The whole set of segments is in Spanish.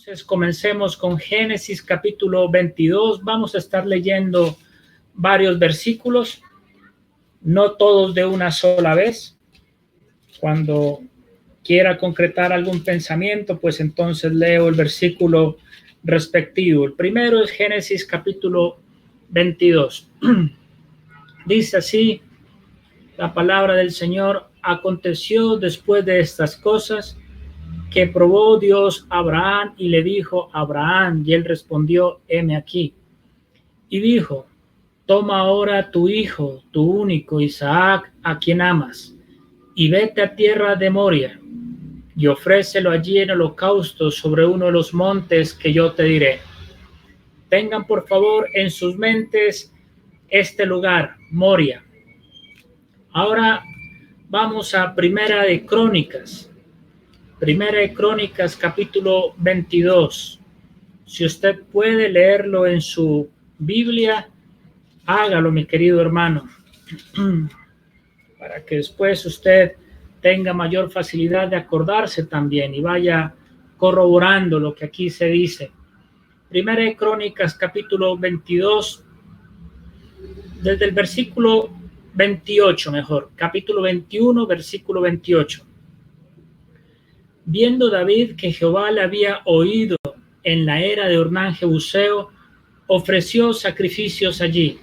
Entonces comencemos con Génesis capítulo 22. Vamos a estar leyendo varios versículos, no todos de una sola vez. Cuando quiera concretar algún pensamiento, pues entonces leo el versículo respectivo. El primero es Génesis capítulo 22. Dice así la palabra del Señor: aconteció después de estas cosas que probó Dios a Abraham y le dijo: Abraham, y él respondió: heme aquí. Y dijo: toma ahora tu hijo, tu único Isaac, a quien amas, y vete a tierra de Moria, y ofrécelo allí en holocausto sobre uno de los montes que yo te diré. Tengan por favor en sus mentes este lugar, Moria. Ahora vamos a Primera de Crónicas capítulo 22. Si usted puede leerlo en su Biblia, hágalo, mi querido hermano, para que después usted tenga mayor facilidad de acordarse también y vaya corroborando lo que aquí se dice. Primera de Crónicas capítulo 22, desde el versículo 28, capítulo 21, versículo 28. Viendo David que Jehová le había oído en la era de Ornán Jebuseo, ofreció sacrificios allí.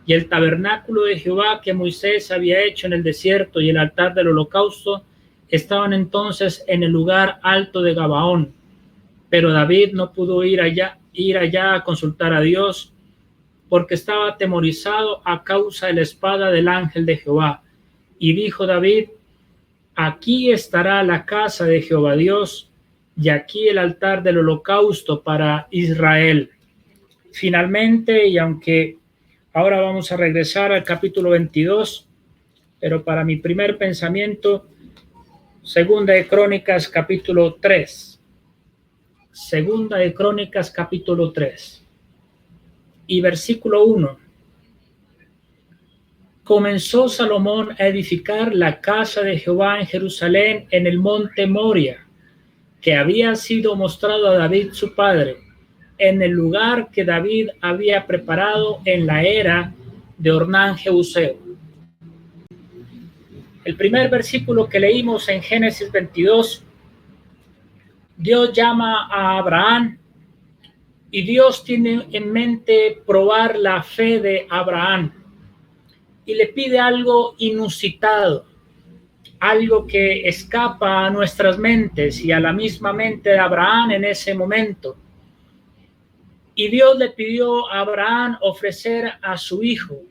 Y el tabernáculo de Jehová que Moisés había hecho en el desierto y el altar del holocausto estaban entonces en el lugar alto de Gabaón. Pero David no pudo ir allá a consultar a Dios, porque estaba atemorizado a causa de la espada del ángel de Jehová. Y dijo David: aquí estará la casa de Jehová Dios, y aquí el altar del holocausto para Israel. Finalmente, y aunque ahora vamos a regresar al capítulo 22, pero para mi primer pensamiento, Segunda de Crónicas capítulo 3. Segunda de Crónicas capítulo 3 y versículo 1. Comenzó Salomón a edificar la casa de Jehová en Jerusalén, en el monte Moria, que había sido mostrado a David su padre, en el lugar que David había preparado en la era de Ornán Jebuseo. El primer versículo que leímos en Génesis 22, Dios llama a Abraham y Dios tiene en mente probar la fe de Abraham y le pide algo inusitado, algo que escapa a nuestras mentes y a la misma mente de Abraham en ese momento. Y Dios le pidió a Abraham ofrecer a su hijo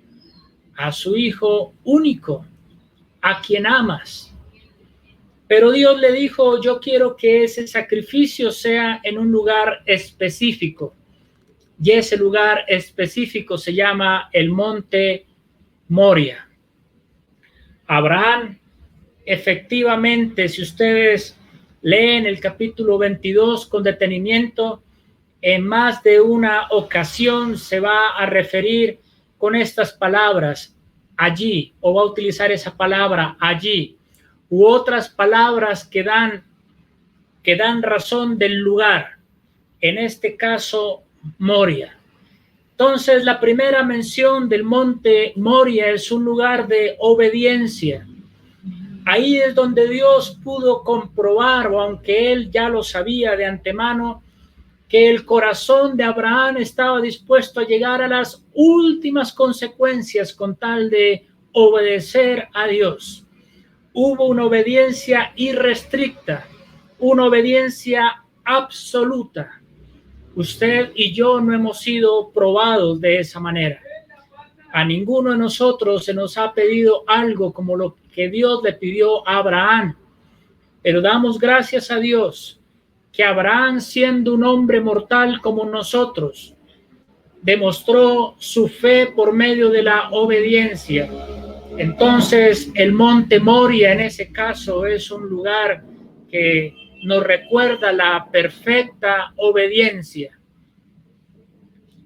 único, a quien amas. Pero Dios le dijo: yo quiero que ese sacrificio sea en un lugar específico. Y ese lugar específico se llama el monte Moria. Abraham, efectivamente, si ustedes leen el capítulo 22 con detenimiento, en más de una ocasión se va a referir con estas palabras: allí, o va a utilizar esa palabra allí, u otras palabras que dan razón del lugar, en este caso Moria. Entonces, la primera mención del monte Moria es un lugar de obediencia. Ahí es donde Dios pudo comprobar, o aunque él ya lo sabía de antemano, que el corazón de Abraham estaba dispuesto a llegar a las últimas consecuencias con tal de obedecer a Dios. Hubo una obediencia irrestricta, una obediencia absoluta. Usted y yo no hemos sido probados de esa manera. A ninguno de nosotros se nos ha pedido algo como lo que Dios le pidió a Abraham. Pero damos gracias a Dios que Abraham, siendo un hombre mortal como nosotros, demostró su fe por medio de la obediencia. Entonces, el monte Moria en ese caso es un lugar que nos recuerda la perfecta obediencia.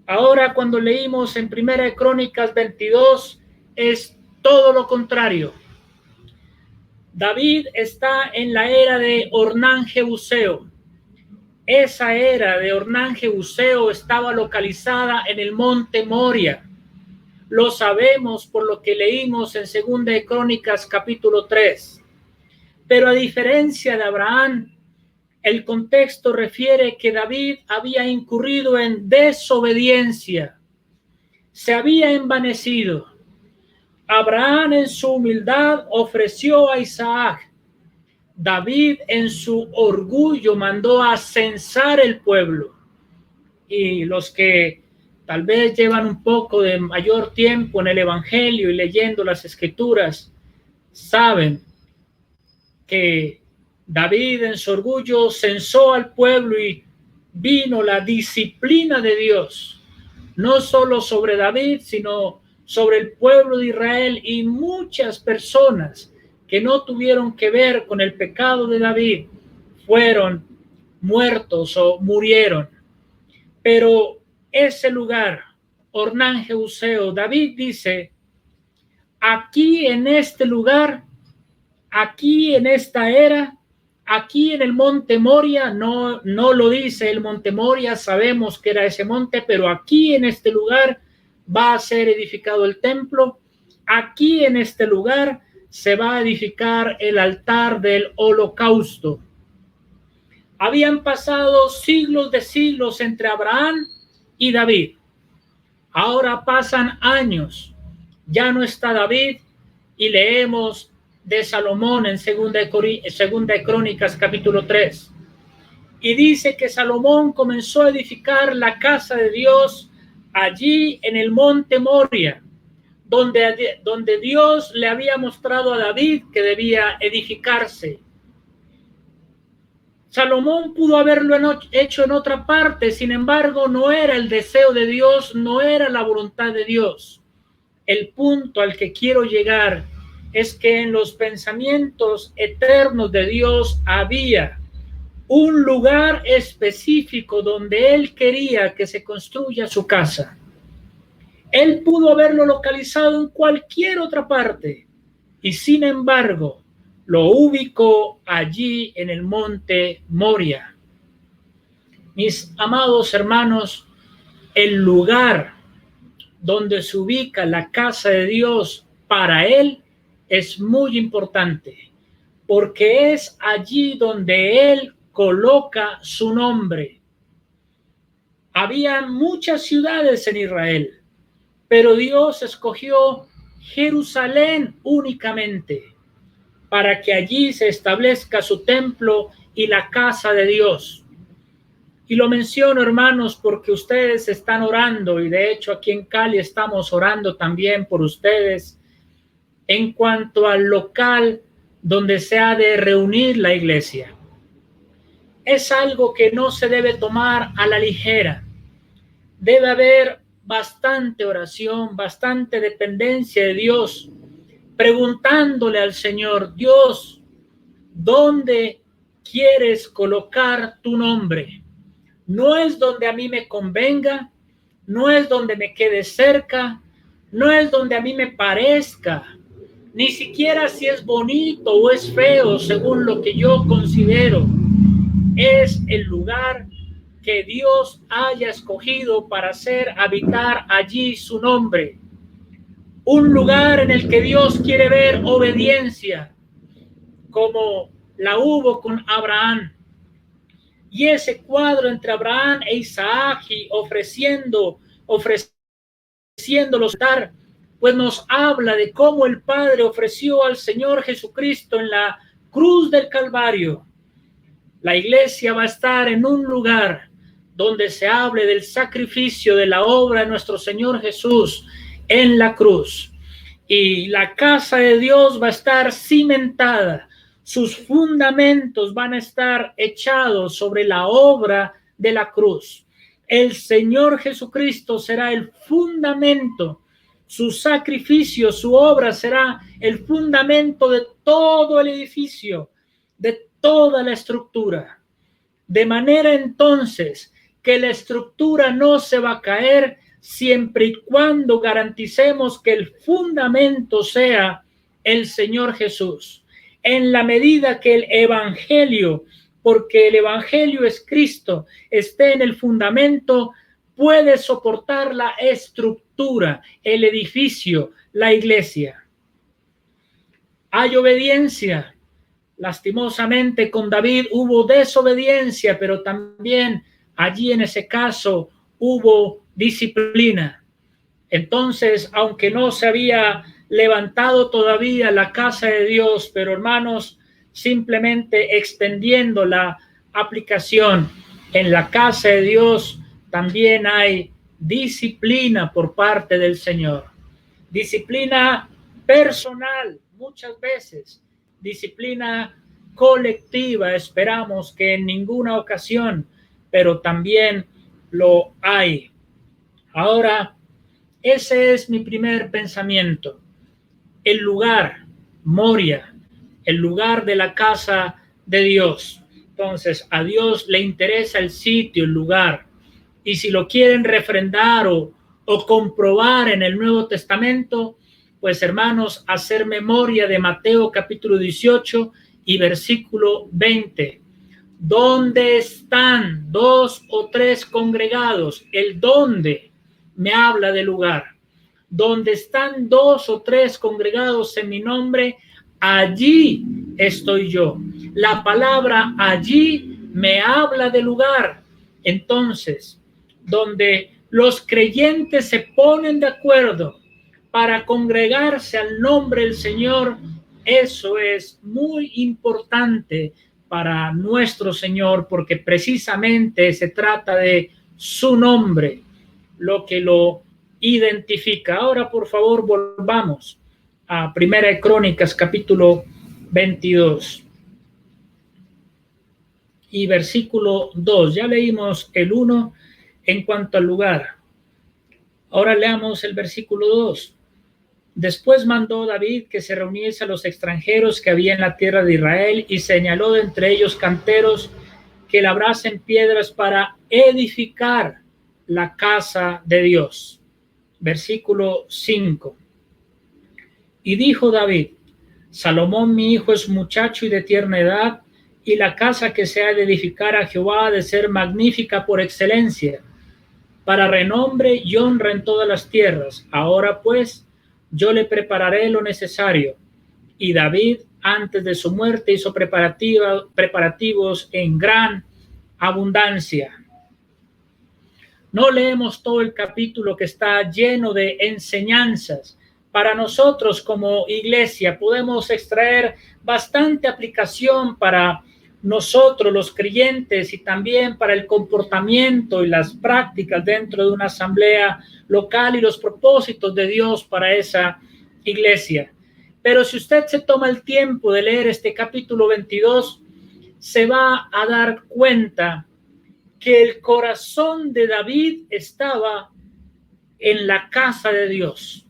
Ahora, cuando leímos en Primera de Crónicas 22, es todo lo contrario. David está en la era de Ornán Jebuseo. Esa era de Ornán Jebuseo estaba localizada en el monte Moria. Lo sabemos por lo que leímos en 2 de Crónicas capítulo 3. Pero a diferencia de Abraham, el contexto refiere que David había incurrido en desobediencia, se había envanecido. Abraham en su humildad ofreció a Isaac. David en su orgullo mandó a censar el pueblo. Y los que tal vez llevan un poco de mayor tiempo en el Evangelio y leyendo las Escrituras, saben que David en su orgullo censó al pueblo y vino la disciplina de Dios, no solo sobre David, sino sobre el pueblo de Israel y muchas personas que no tuvieron que ver con el pecado de David fueron muertos o murieron. Pero ese lugar, Ornán Jebuseo, David dice, aquí en este lugar, aquí en esta era, aquí en el monte Moria, no lo dice el monte Moria, sabemos que era ese monte, pero aquí en este lugar va a ser edificado el templo, aquí en este lugar se va a edificar el altar del holocausto. Habían pasado siglos de siglos entre Abraham y David. Ahora pasan años, ya no está David y leemos de Salomón en 2 de Crónicas capítulo 3. Y dice que Salomón comenzó a edificar la casa de Dios allí en el monte Moria, donde Dios le había mostrado a David que debía edificarse. Salomón pudo haberlo hecho en otra parte, sin embargo, no era el deseo de Dios, no era la voluntad de Dios. El punto al que quiero llegar es que en los pensamientos eternos de Dios había un lugar específico donde Él quería que se construya su casa. Él pudo haberlo localizado en cualquier otra parte y sin embargo lo ubicó allí en el monte Moria. Mis amados hermanos, el lugar donde se ubica la casa de Dios para Él es muy importante, porque es allí donde Él coloca su nombre. Había muchas ciudades en Israel, pero Dios escogió Jerusalén únicamente para que allí se establezca su templo y la casa de Dios. Y lo menciono, hermanos, porque ustedes están orando y de hecho aquí en Cali estamos orando también por ustedes en cuanto al local donde se ha de reunir la iglesia. Es algo que no se debe tomar a la ligera. Debe haber bastante oración, bastante dependencia de Dios, preguntándole al Señor, Dios, ¿dónde quieres colocar tu nombre? No es donde a mí me convenga, no es donde me quede cerca, no es donde a mí me parezca, ni siquiera si es bonito o es feo según lo que yo considero. Es el lugar que Dios haya escogido para hacer habitar allí su nombre. Un lugar en el que Dios quiere ver obediencia, como la hubo con Abraham. Y ese cuadro entre Abraham e Isaac y ofreciéndolos dar, pues nos habla de cómo el Padre ofreció al Señor Jesucristo en la cruz del Calvario. La iglesia va a estar en un lugar donde se hable del sacrificio de la obra de nuestro Señor Jesús en la cruz. Y la casa de Dios va a estar cimentada. Sus fundamentos van a estar echados sobre la obra de la cruz. El Señor Jesucristo será el fundamento. Su sacrificio, su obra será el fundamento de todo el edificio, de toda la estructura. De manera entonces que la estructura no se va a caer siempre y cuando garanticemos que el fundamento sea el Señor Jesús. En la medida que el evangelio porque el evangelio es Cristo, esté en el fundamento, puede soportar la estructura, el edificio, la iglesia. Hay obediencia. Lastimosamente con David hubo desobediencia, pero también allí en ese caso hubo disciplina. Entonces, aunque no se había levantado todavía la casa de Dios, pero hermanos, simplemente extendiendo la aplicación en la casa de Dios, también hay disciplina por parte del Señor. Disciplina personal, muchas veces, disciplina colectiva, esperamos que en ninguna ocasión, pero también lo hay. Ahora, ese es mi primer pensamiento. El lugar, Moria, el lugar de la casa de Dios. Entonces, a Dios le interesa el sitio, el lugar. Y si lo quieren refrendar o comprobar en el Nuevo Testamento, pues hermanos, hacer memoria de Mateo capítulo 18 y versículo 20. ¿Dónde están 2 o 3 congregados? El dónde me habla de lugar. Donde están 2 o 3 congregados en mi nombre, allí estoy yo. La palabra allí me habla de lugar. Entonces, donde los creyentes se ponen de acuerdo para congregarse al nombre del Señor, eso es muy importante para nuestro Señor, porque precisamente se trata de su nombre, lo que lo identifica. Ahora, por favor, volvamos a Primera de Crónicas, capítulo 22 y versículo 2. Ya leímos el 1 en cuanto al lugar. Ahora leamos el versículo 2. Después mandó David que se reuniese a los extranjeros que había en la tierra de Israel y señaló de entre ellos canteros que labrasen piedras para edificar la casa de Dios. Versículo 5. Y dijo David: Salomón mi hijo es muchacho y de tierna edad, y la casa que se ha de edificar a Jehová ha de ser magnífica por excelencia, para renombre y honra en todas las tierras. Ahora pues, yo le prepararé lo necesario. Y David, antes de su muerte, hizo preparativos en gran abundancia. No leemos todo el capítulo, que está lleno de enseñanzas. Para nosotros como iglesia podemos extraer bastante aplicación para nosotros los creyentes y también para el comportamiento y las prácticas dentro de una asamblea local y los propósitos de Dios para esa iglesia. Pero si usted se toma el tiempo de leer este capítulo 22, se va a dar cuenta que el corazón de David estaba en la casa de Dios.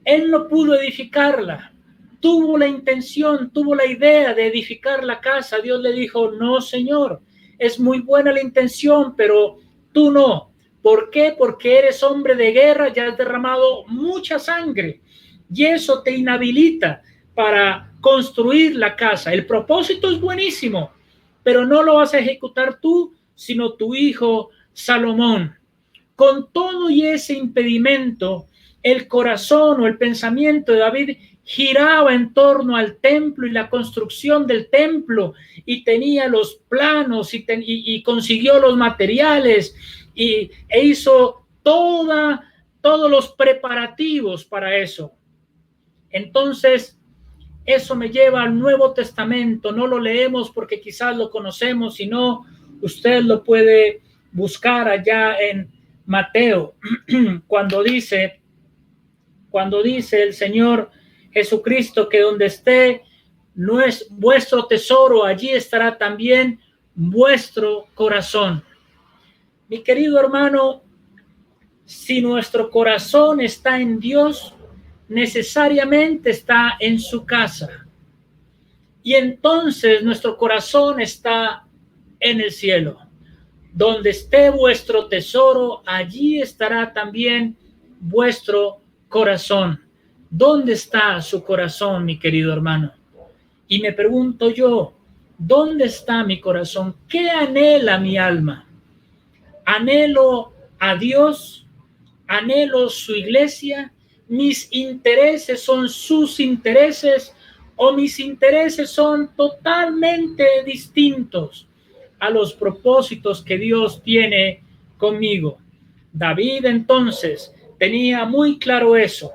Él no pudo edificarla, tuvo la intención, tuvo la idea de edificar la casa. Dios le dijo: no, Señor, es muy buena la intención, pero tú no. ¿Por qué? Porque eres hombre de guerra, ya has derramado mucha sangre y eso te inhabilita para construir la casa. El propósito es buenísimo, pero no lo vas a ejecutar tú, sino tu hijo Salomón. Con todo y ese impedimento, el corazón o el pensamiento de David giraba en torno al templo y la construcción del templo, y tenía los planos y consiguió los materiales e hizo todos los preparativos para eso. Entonces, eso me lleva al Nuevo Testamento. No lo leemos porque quizás lo conocemos, sino usted lo puede buscar allá en Mateo, cuando dice el Señor Jesucristo que donde esté no es vuestro tesoro, allí estará también vuestro corazón. Mi querido hermano, si nuestro corazón está en Dios, necesariamente está en su casa. Y entonces nuestro corazón está en el cielo. Donde esté vuestro tesoro, allí estará también vuestro corazón. ¿Dónde está su corazón, mi querido hermano? Y me pregunto yo, ¿Dónde está mi corazón? ¿Qué anhela mi alma? ¿Anhelo a Dios? ¿Anhelo su iglesia? ¿Mis intereses son sus intereses o mis intereses son totalmente distintos a los propósitos que Dios tiene conmigo? David entonces tenía muy claro eso,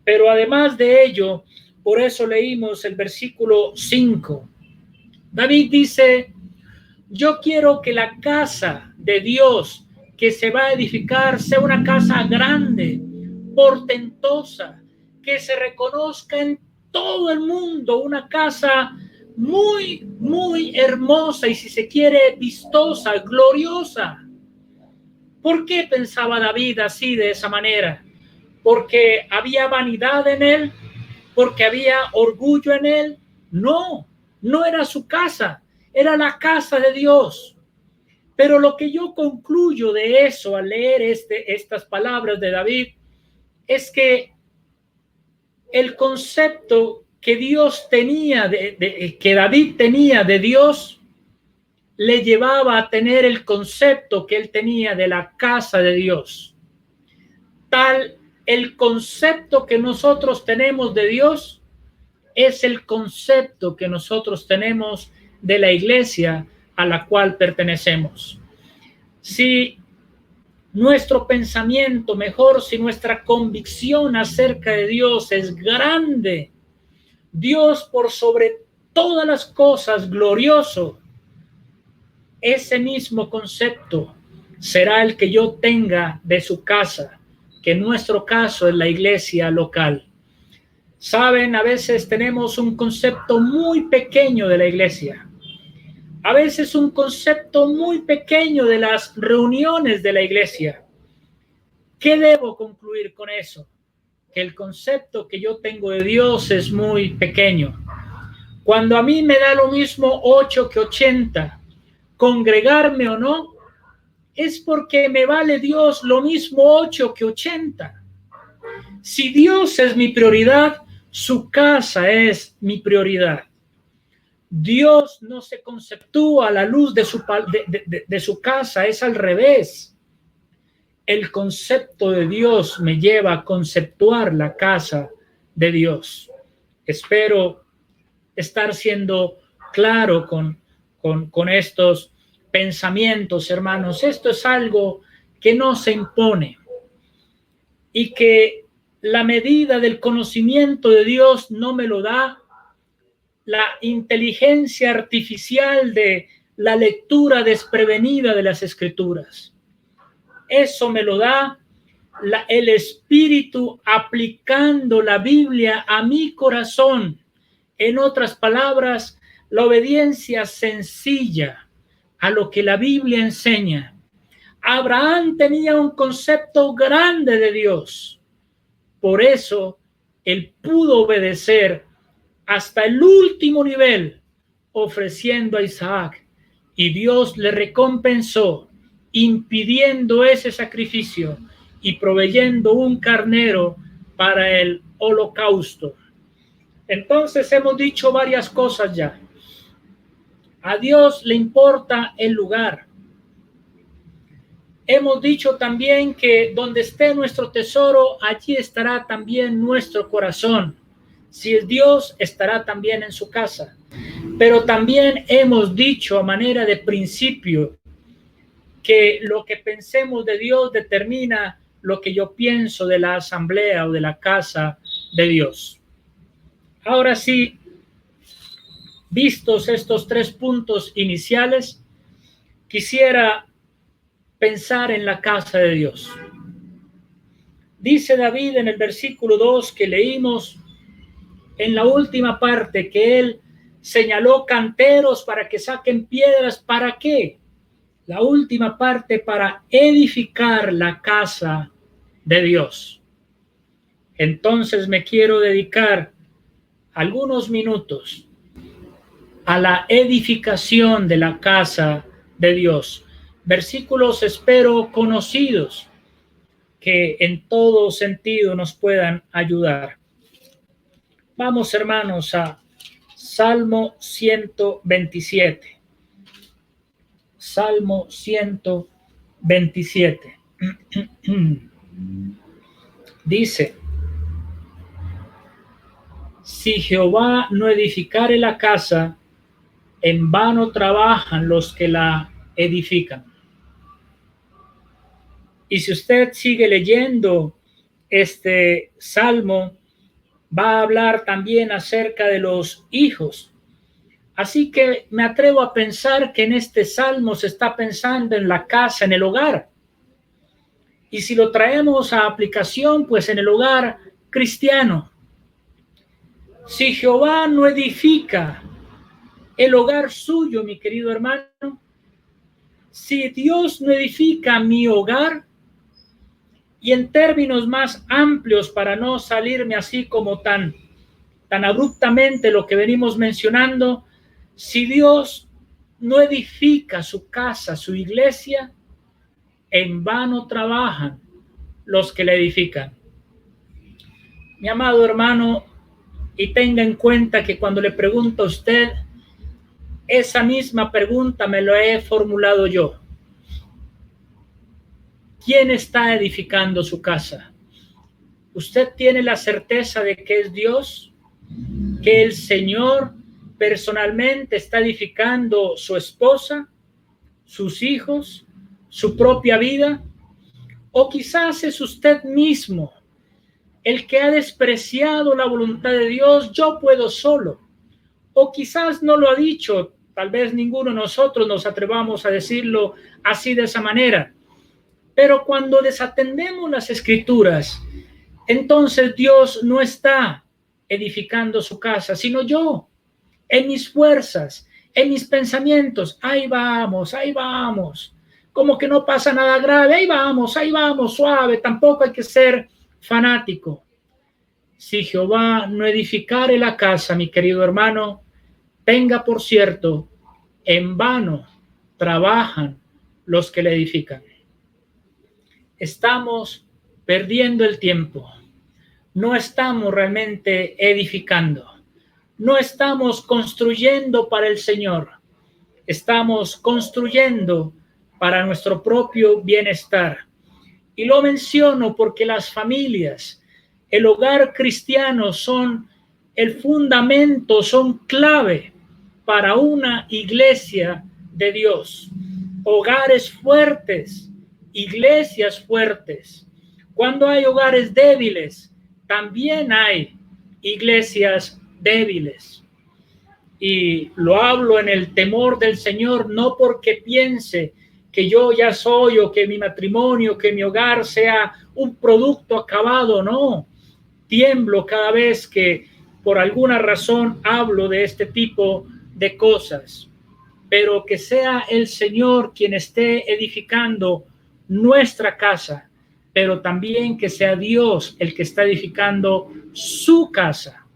pero además de ello, por eso leímos el versículo 5. David dice: yo quiero que la casa de Dios que se va a edificar sea una casa grande, portentosa, que se reconozca en todo el mundo, una casa muy, muy hermosa y, si se quiere, vistosa, gloriosa. ¿Por qué pensaba David así, de esa manera? ¿Porque había vanidad en él? ¿Porque había orgullo en él? No, no era su casa, era la casa de Dios. Pero lo que yo concluyo de eso al leer estas palabras de David es que el concepto que Dios tenía, que David tenía de Dios, le llevaba a tener el concepto que él tenía de la casa de Dios. El concepto que nosotros tenemos de Dios es el concepto que nosotros tenemos de la iglesia a la cual pertenecemos. Si nuestro pensamiento, mejor, si nuestra convicción acerca de Dios es grande, Dios por sobre todas las cosas glorioso, ese mismo concepto será el que yo tenga de su casa, que en nuestro caso es la iglesia local. Saben, a veces tenemos un concepto muy pequeño de la iglesia. A veces un concepto muy pequeño de las reuniones de la iglesia. ¿Qué debo concluir con eso? Que el concepto que yo tengo de Dios es muy pequeño. Cuando a mí me da lo mismo 8 que 80, congregarme o no, es porque me vale Dios lo mismo 8 que 80. Si Dios es mi prioridad, su casa es mi prioridad. Dios no se conceptúa a la luz de su casa, es al revés. El concepto de Dios me lleva a conceptuar la casa de Dios. Espero estar siendo claro con estos pensamientos, hermanos. Esto es algo que no se impone y que la medida del conocimiento de Dios no me lo da la inteligencia artificial de la lectura desprevenida de las Escrituras. Eso me lo da el Espíritu aplicando la Biblia a mi corazón. En otras palabras, la obediencia sencilla a lo que la Biblia enseña. Abraham tenía un concepto grande de Dios. Por eso, él pudo obedecer hasta el último nivel, ofreciendo a Isaac, y Dios le recompensó, impidiendo ese sacrificio y proveyendo un carnero para el holocausto. Entonces hemos dicho varias cosas ya. A Dios le importa el lugar. Hemos dicho también que donde esté nuestro tesoro, allí estará también nuestro corazón. Si es Dios, estará también en su casa. Pero también hemos dicho a manera de principio que lo que pensemos de Dios determina lo que yo pienso de la asamblea o de la casa de Dios. Ahora sí, vistos estos 3 puntos iniciales, quisiera pensar en la casa de Dios. Dice David en el versículo 2 que leímos, en la última parte, que él señaló canteros para que saquen piedras. ¿Para qué? La última parte, para edificar la casa de Dios. Entonces me quiero dedicar algunos minutos a la edificación de la casa de Dios. Versículos, espero, conocidos, que en todo sentido nos puedan ayudar. Vamos, hermanos, a Salmo 127. Salmo 127. Dice: si Jehová no edificare la casa, en vano trabajan los que la edifican. Y si usted sigue leyendo este salmo, va a hablar también acerca de los hijos. Así que me atrevo a pensar que en este salmo se está pensando en la casa, en el hogar. Y si lo traemos a aplicación, pues en el hogar cristiano. Si Jehová no edifica el hogar suyo, mi querido hermano, si Dios no edifica mi hogar, y en términos más amplios, para no salirme así como tan abruptamente lo que venimos mencionando, si Dios no edifica su casa, su iglesia, en vano trabajan los que la edifican. Mi amado hermano, y tenga en cuenta que cuando le pregunto a usted, esa misma pregunta me lo he formulado yo. ¿Quién está edificando su casa? ¿Usted tiene la certeza de que es Dios? ¿Que el Señor personalmente está edificando su esposa, sus hijos, su propia vida? ¿O quizás es usted mismo el que ha despreciado la voluntad de Dios? Yo puedo solo. O quizás no lo ha dicho, tal vez ninguno de nosotros nos atrevamos a decirlo así, de esa manera. Pero cuando desatendemos las Escrituras, entonces Dios no está edificando su casa, sino yo, en mis fuerzas, en mis pensamientos. Ahí vamos, como que no pasa nada grave, ahí vamos, suave. Tampoco hay que ser fanático. Si Jehová no edificare la casa, mi querido hermano, tenga por cierto, en vano trabajan los que la edifican. Estamos perdiendo el tiempo. No estamos realmente edificando. No estamos construyendo para el Señor. Estamos construyendo para nuestro propio bienestar. Y lo menciono porque las familias, el hogar cristiano, son el fundamento, son clave para una iglesia de Dios. Hogares fuertes, iglesias fuertes. Cuando hay hogares débiles, también hay iglesias débiles. Y lo hablo en el temor del Señor, no porque piense que yo ya soy, o que mi matrimonio, que mi hogar sea un producto acabado. No, tiemblo cada vez que por alguna razón hablo de este tipo de cosas. Pero que sea el Señor quien esté edificando nuestra casa, pero también que sea Dios el que está edificando su casa,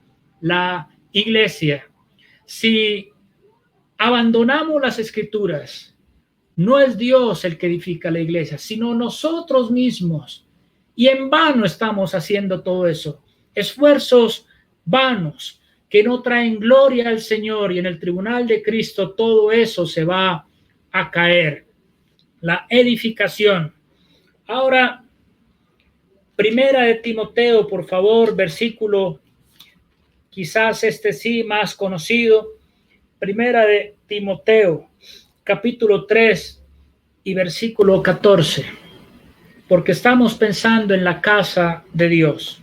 la iglesia. Si abandonamos las Escrituras, no es Dios el que edifica la iglesia, sino nosotros mismos. Y en vano estamos haciendo todo eso. Esfuerzos vanos que no traen gloria al Señor, y en el tribunal de Cristo todo eso se va a caer. La edificación. Ahora, Primera de Timoteo, por favor, versículo, quizás este sí más conocido. Primera de Timoteo, capítulo 3 y versículo 14. Porque estamos pensando en la casa de Dios.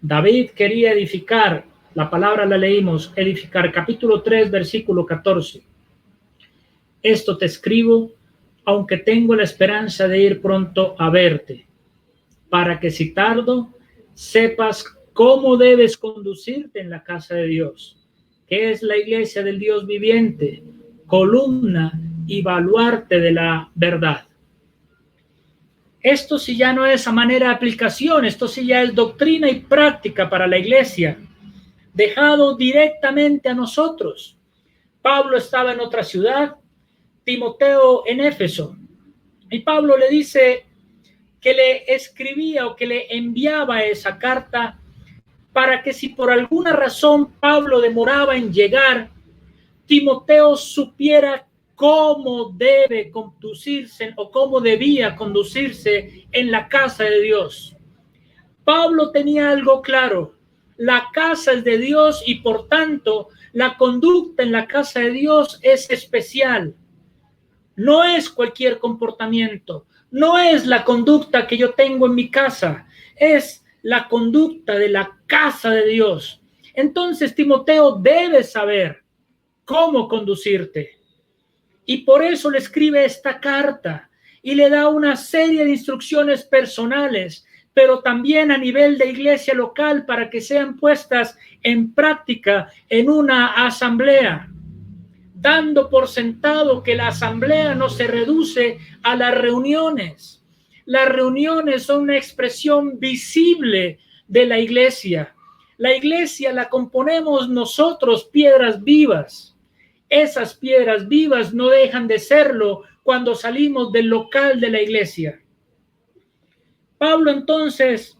David quería edificar, la palabra la leímos, edificar, capítulo 3, versículo 14. Esto te escribo, aunque tengo la esperanza de ir pronto a verte, para que si tardo, sepas cómo debes conducirte en la casa de Dios, que es la iglesia del Dios viviente, columna y baluarte de la verdad. Esto sí ya no es a manera de aplicación, esto sí ya es doctrina y práctica para la iglesia, dejado directamente a nosotros. Pablo estaba en otra ciudad, Timoteo en Éfeso, y Pablo le dice que le escribía o que le enviaba esa carta para que si por alguna razón Pablo demoraba en llegar, Timoteo supiera cómo debe conducirse o cómo debía conducirse en la casa de Dios. Pablo tenía algo claro: la casa es de Dios y por tanto la conducta en la casa de Dios es especial. No es cualquier comportamiento, no es la conducta que yo tengo en mi casa, es la conducta de la casa de Dios. Entonces Timoteo debe saber cómo conducirte. Y por eso le escribe esta carta y le da una serie de instrucciones personales, pero también a nivel de iglesia local para que sean puestas en práctica en una asamblea, dando por sentado que la asamblea no se reduce a las reuniones. Las reuniones son una expresión visible de la iglesia. La iglesia la componemos nosotros, piedras vivas. Esas piedras vivas no dejan de serlo cuando salimos del local de la iglesia. Pablo, entonces,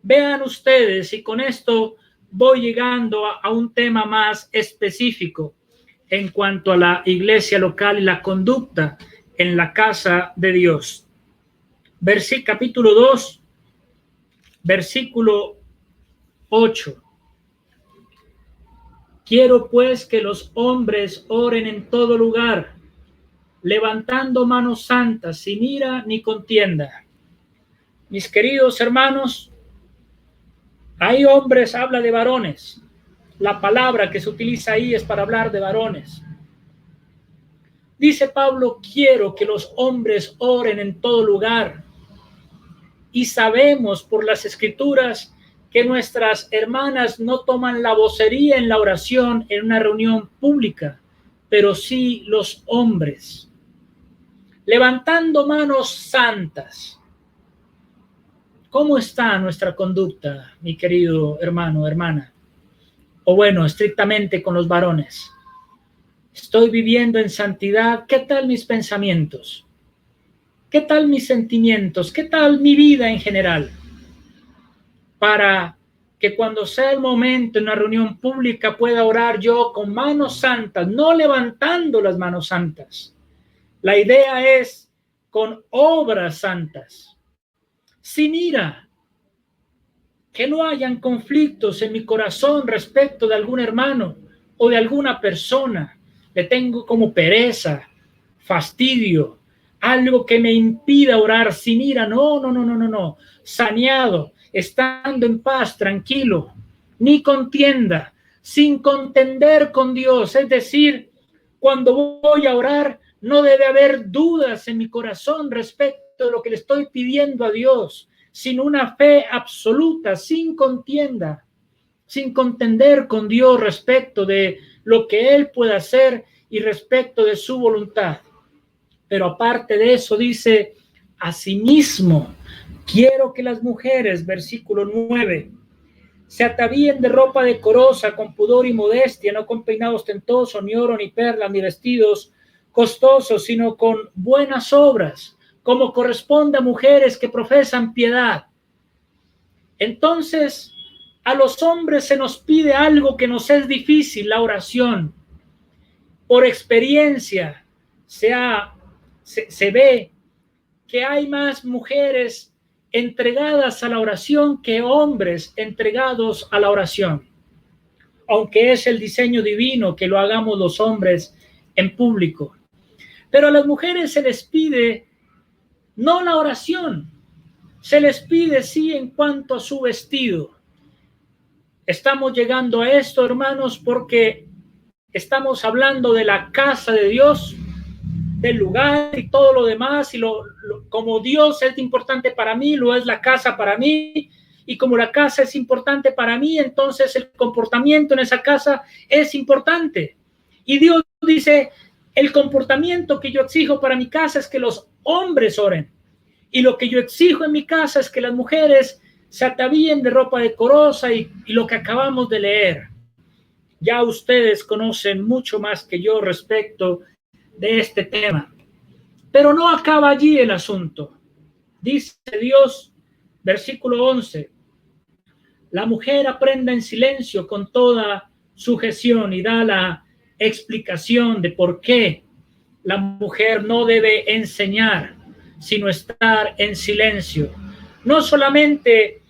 vean ustedes, y con esto voy llegando a un tema más específico en cuanto a la iglesia local y la conducta en la casa de Dios. Capítulo 2, versículo 8. Quiero pues que los hombres oren en todo lugar, levantando manos santas, sin ira ni contienda. Mis queridos hermanos, hay hombres, habla de varones. La palabra que se utiliza ahí es para hablar de varones. Dice Pablo, quiero que los hombres oren en todo lugar. Y sabemos por las escrituras que nuestras hermanas no toman la vocería en la oración en una reunión pública, pero sí los hombres, levantando manos santas. ¿Cómo está nuestra conducta, mi querido hermano, hermana? O bueno, estrictamente con los varones. ¿Estoy viviendo en santidad? ¿Qué tal mis pensamientos? ¿Qué tal mis sentimientos? ¿Qué tal mi vida en general? Para que cuando sea el momento en una reunión pública pueda orar yo con manos santas, no levantando las manos santas. La idea es con obras santas, sin ira, que no hayan conflictos en mi corazón respecto de algún hermano o de alguna persona. Le tengo como pereza, fastidio, algo que me impida orar sin ira. No. Saneado, estando en paz, tranquilo, ni contienda, sin contender con Dios. Es decir, cuando voy a orar, no debe haber dudas en mi corazón respecto de lo que le estoy pidiendo a Dios, sino una fe absoluta, sin contienda, sin contender con Dios respecto de lo que Él puede hacer y respecto de su voluntad. Pero aparte de eso dice, asimismo, quiero que las mujeres, versículo 9, se atavíen de ropa decorosa, con pudor y modestia, no con peinado ostentoso, ni oro, ni perlas, ni vestidos costosos, sino con buenas obras, como corresponde a mujeres que profesan piedad. Entonces, a los hombres se nos pide algo que nos es difícil, la oración. Por experiencia se ve que hay más mujeres entregadas a la oración que hombres entregados a la oración, aunque es el diseño divino que lo hagamos los hombres en público. Pero a las mujeres se les pide no la oración, se les pide sí en cuanto a su vestido. Estamos llegando a esto, hermanos, porque estamos hablando de la casa de Dios, del lugar y todo lo demás, y como Dios es importante para mí, lo es la casa para mí, y como la casa es importante para mí, entonces el comportamiento en esa casa es importante. Y Dios dice, el comportamiento que yo exijo para mi casa es que los hombres oren, y lo que yo exijo en mi casa es que las mujeres se atavíen de ropa decorosa y lo que acabamos de leer. Ya ustedes conocen mucho más que yo respecto de este tema. Pero no acaba allí el asunto. Dice Dios, versículo 11, La mujer aprende en silencio con toda sujeción y da la explicación de por qué la mujer no debe enseñar, sino estar en silencio. No solamente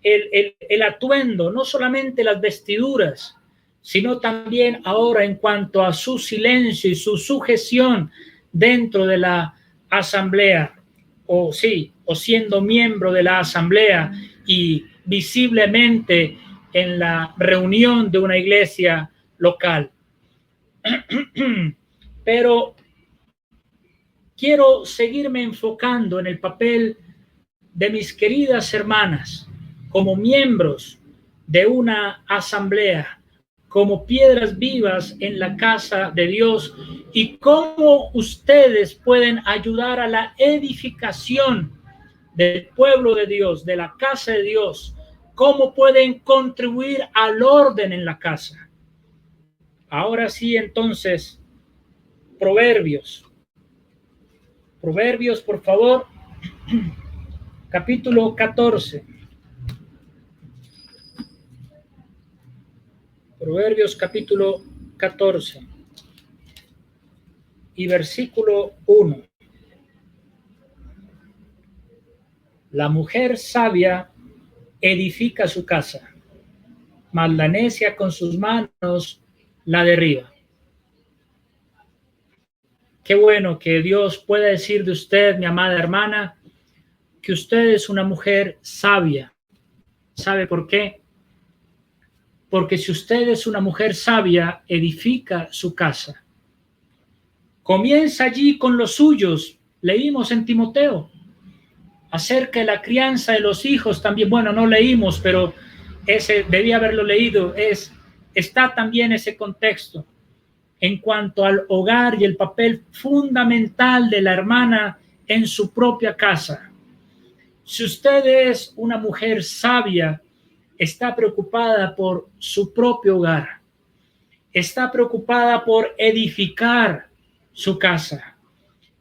el atuendo, no solamente las vestiduras, sino también ahora en cuanto a su silencio y su sujeción dentro de la asamblea, o siendo miembro de la asamblea y visiblemente en la reunión de una iglesia local. Pero quiero seguirme enfocando en el papel de mis queridas hermanas como miembros de una asamblea, como piedras vivas en la casa de Dios, y cómo ustedes pueden ayudar a la edificación del pueblo de Dios, de la casa de Dios, cómo pueden contribuir al orden en la casa. Ahora sí, entonces, Proverbios, por favor, capítulo 14. Proverbios capítulo 14 y versículo 1. La mujer sabia edifica su casa, mas la necia con sus manos la derriba. Qué bueno que Dios pueda decir de usted, mi amada hermana, que usted es una mujer sabia. ¿Sabe por qué? Porque si usted es una mujer sabia, edifica su casa. Comienza allí con los suyos. Leímos en Timoteo acerca de la crianza de los hijos también. Bueno, no leímos, pero ese debía haberlo leído. Está también ese contexto en cuanto al hogar y el papel fundamental de la hermana en su propia casa. Si usted es una mujer sabia, está preocupada por su propio hogar, está preocupada por edificar su casa.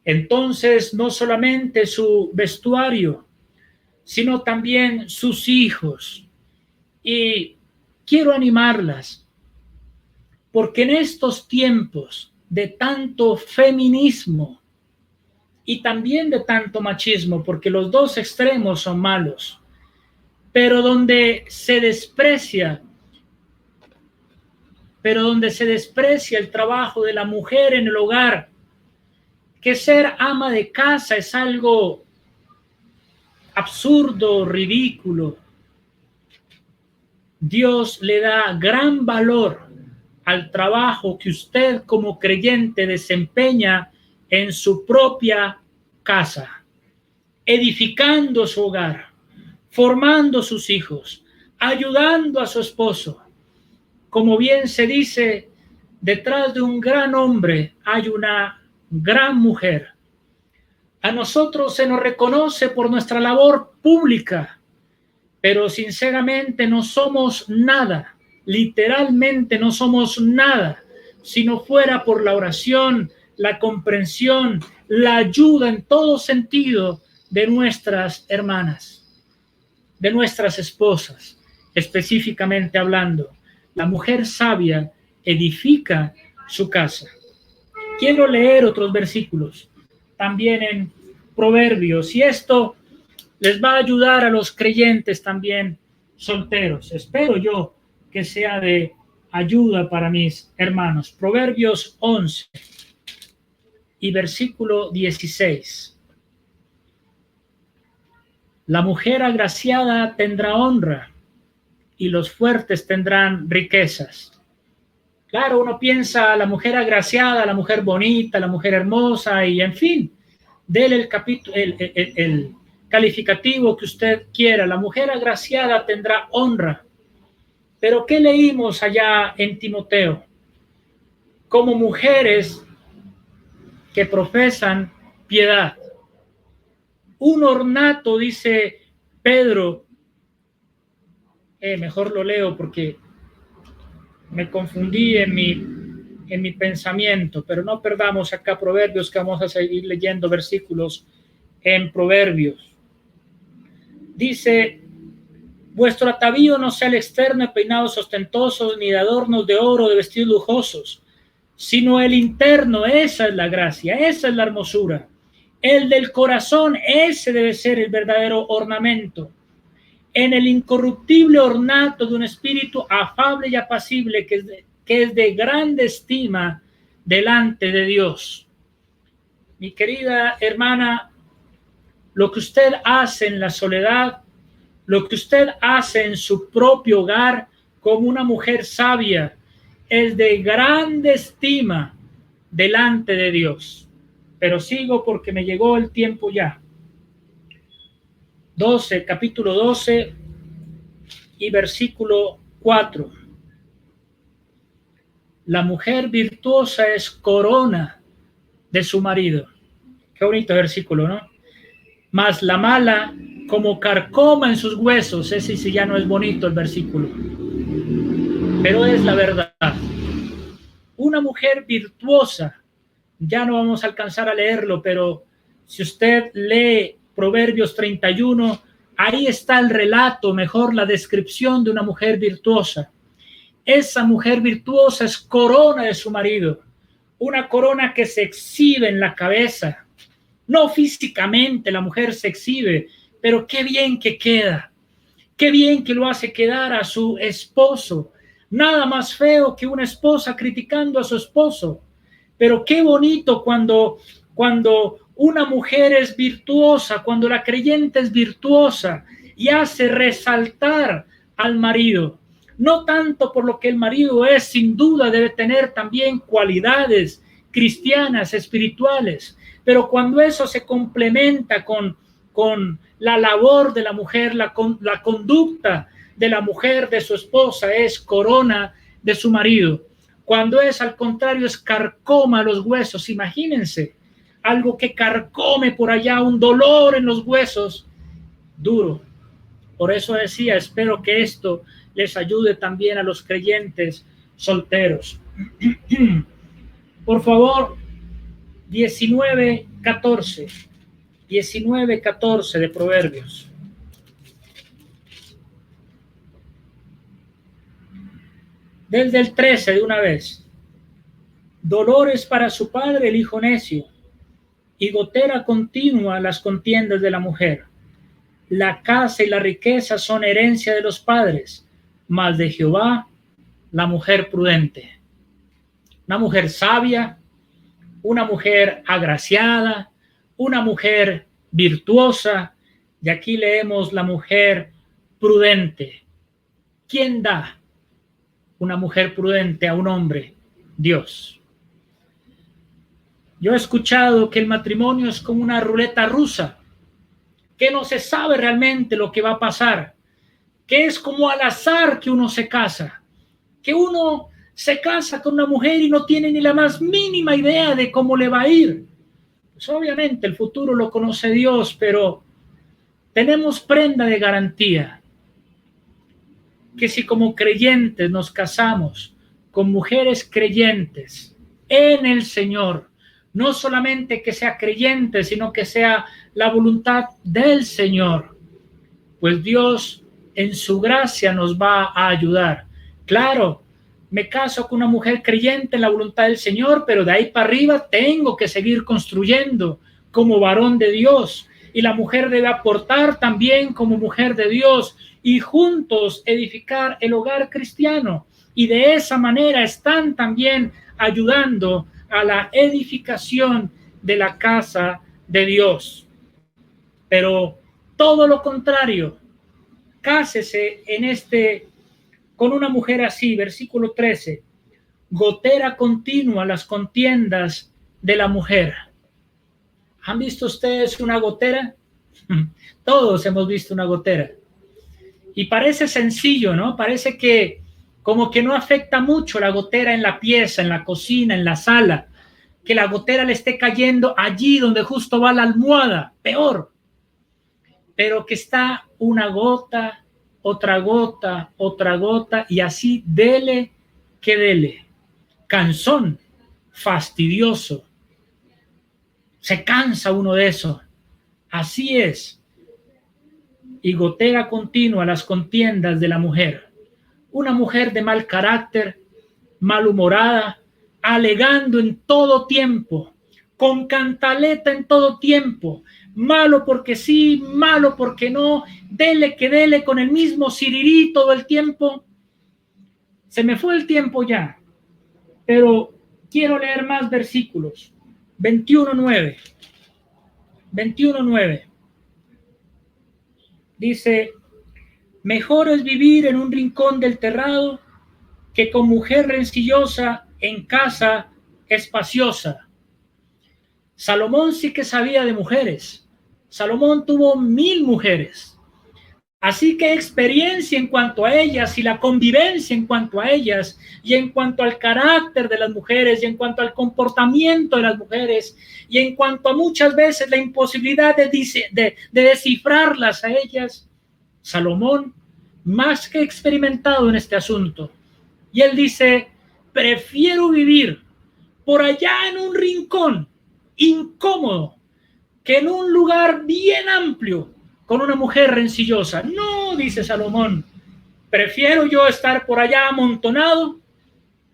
Entonces, no solamente su vestuario, sino también sus hijos. Y quiero animarlas, porque en estos tiempos de tanto feminismo y también de tanto machismo, porque los dos extremos son malos, pero donde se desprecia el trabajo de la mujer en el hogar, que ser ama de casa es algo absurdo, ridículo. Dios le da gran valor al trabajo que usted como creyente desempeña en su propia casa, edificando su hogar, formando sus hijos, ayudando a su esposo. Como bien se dice, detrás de un gran hombre hay una gran mujer. A nosotros se nos reconoce por nuestra labor pública, pero sinceramente no somos nada, literalmente no somos nada, si no fuera por la oración, la comprensión, la ayuda en todo sentido de nuestras hermanas, de nuestras esposas, específicamente hablando. La mujer sabia edifica su casa. Quiero leer otros versículos también en Proverbios, y esto les va a ayudar a los creyentes también solteros. Espero yo que sea de ayuda para mis hermanos. Proverbios 11 y versículo 16. La mujer agraciada tendrá honra y los fuertes tendrán riquezas. Claro, uno piensa la mujer agraciada, la mujer bonita, la mujer hermosa, y en fin, dele el calificativo que usted quiera. La mujer agraciada tendrá honra. Pero ¿qué leímos allá en Timoteo? Como mujeres que profesan piedad. Un ornato, dice Pedro, mejor lo leo porque me confundí en mi pensamiento, pero no perdamos acá Proverbios, que vamos a seguir leyendo versículos en Proverbios. Dice Vuestro atavío no sea el externo de peinados ostentosos, ni de adornos de oro, de vestidos lujosos, sino el interno. Esa es la gracia, esa es la hermosura. El del corazón, ese debe ser el verdadero ornamento. En el incorruptible ornato de un espíritu afable y apacible, que es de grande estima delante de Dios. Mi querida hermana, lo que usted hace en la soledad, lo que usted hace en su propio hogar como una mujer sabia, es de grande estima delante de Dios. Pero sigo porque me llegó el tiempo ya. Capítulo 12 y versículo 4. La mujer virtuosa es corona de su marido. Qué bonito versículo, ¿no? Mas la mala como carcoma en sus huesos. Ese sí ya no es bonito el versículo, pero es la verdad. Una mujer virtuosa, ya no vamos a alcanzar a leerlo, pero si usted lee Proverbios 31, ahí está el relato, mejor la descripción de una mujer virtuosa. Esa mujer virtuosa es corona de su marido, una corona que se exhibe en la cabeza. No físicamente la mujer se exhibe, pero qué bien que queda, qué bien que lo hace quedar a su esposo. Nada más feo que una esposa criticando a su esposo, pero qué bonito cuando una mujer es virtuosa, cuando la creyente es virtuosa y hace resaltar al marido. No tanto por lo que el marido es, sin duda debe tener también cualidades cristianas, espirituales, pero cuando eso se complementa con la labor de la mujer, la conducta de la mujer, de su esposa, es corona de su marido. Cuando es al contrario, es carcoma los huesos. Imagínense, algo que carcome por allá, un dolor en los huesos, duro. Por eso decía, espero que esto les ayude también a los creyentes solteros. Por favor, 19:14 de Proverbios. Desde el 13 de una vez. Dolores para su padre el hijo necio, y gotera continua las contiendas de la mujer. La casa y la riqueza son herencia de los padres, mas de Jehová la mujer prudente. Una mujer sabia, una mujer agraciada, una mujer virtuosa, y aquí leemos la mujer prudente. ¿Quién da una mujer prudente a un hombre? Dios. Yo he escuchado que el matrimonio es como una ruleta rusa, que no se sabe realmente lo que va a pasar, que es como al azar que uno se casa, que uno se casa con una mujer y no tiene ni la más mínima idea de cómo le va a ir. Pues obviamente el futuro lo conoce Dios, pero tenemos prenda de garantía, que si como creyentes nos casamos con mujeres creyentes en el Señor, no solamente que sea creyente, sino que sea la voluntad del Señor, pues Dios en su gracia nos va a ayudar. Claro, me caso con una mujer creyente en la voluntad del Señor, pero de ahí para arriba tengo que seguir construyendo como varón de Dios, y la mujer debe aportar también como mujer de Dios, y juntos edificar el hogar cristiano, y de esa manera están también ayudando a la edificación de la casa de Dios. Pero todo lo contrario, cásese con una mujer así, versículo 13, gotera continua las contiendas de la mujer. ¿Han visto ustedes una gotera? Todos hemos visto una gotera. Y parece sencillo, ¿no? Parece que como que no afecta mucho la gotera en la pieza, en la cocina, en la sala, que la gotera le esté cayendo allí donde justo va la almohada, peor. Pero que está una gota, otra gota, otra gota, y así dele que dele. Cansón, fastidioso. Se cansa uno de eso. Así es. y gotera continua las contiendas de la mujer. Una mujer de mal carácter, malhumorada, alegando en todo tiempo, con cantaleta en todo tiempo, malo porque sí, malo porque no, dele que dele con el mismo sirirí todo el tiempo. Se me fue el tiempo ya, pero quiero leer más versículos. 21:9. 21:9. Dice: mejor es vivir en un rincón del terrado que con mujer rencillosa en casa espaciosa. Salomón sí que sabía de mujeres. Salomón tuvo 1000 mujeres. Así que experiencia en cuanto a ellas y la convivencia en cuanto a ellas y en cuanto al carácter de las mujeres y en cuanto al comportamiento de las mujeres y en cuanto a muchas veces la imposibilidad de descifrarlas a ellas. Salomón, más que experimentado en este asunto. Y él dice: prefiero vivir por allá en un rincón incómodo que en un lugar bien amplio con una mujer rencillosa. No, dice Salomón, prefiero yo estar por allá amontonado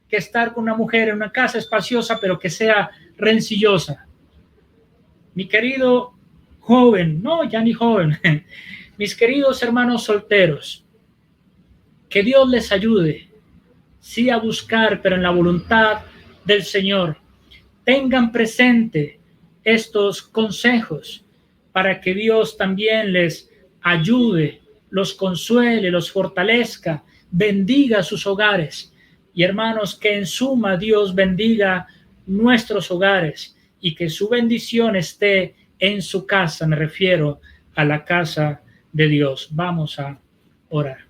que estar con una mujer en una casa espaciosa pero que sea rencillosa. Mi querido joven, no, ya ni joven, mis queridos hermanos solteros, que Dios les ayude, sí, a buscar, pero en la voluntad del Señor. Tengan presente estos consejos para que Dios también les ayude, los consuele, los fortalezca, bendiga sus hogares. Y hermanos, que en suma Dios bendiga nuestros hogares y que su bendición esté en su casa. Me refiero a la casa de Dios. Vamos a orar.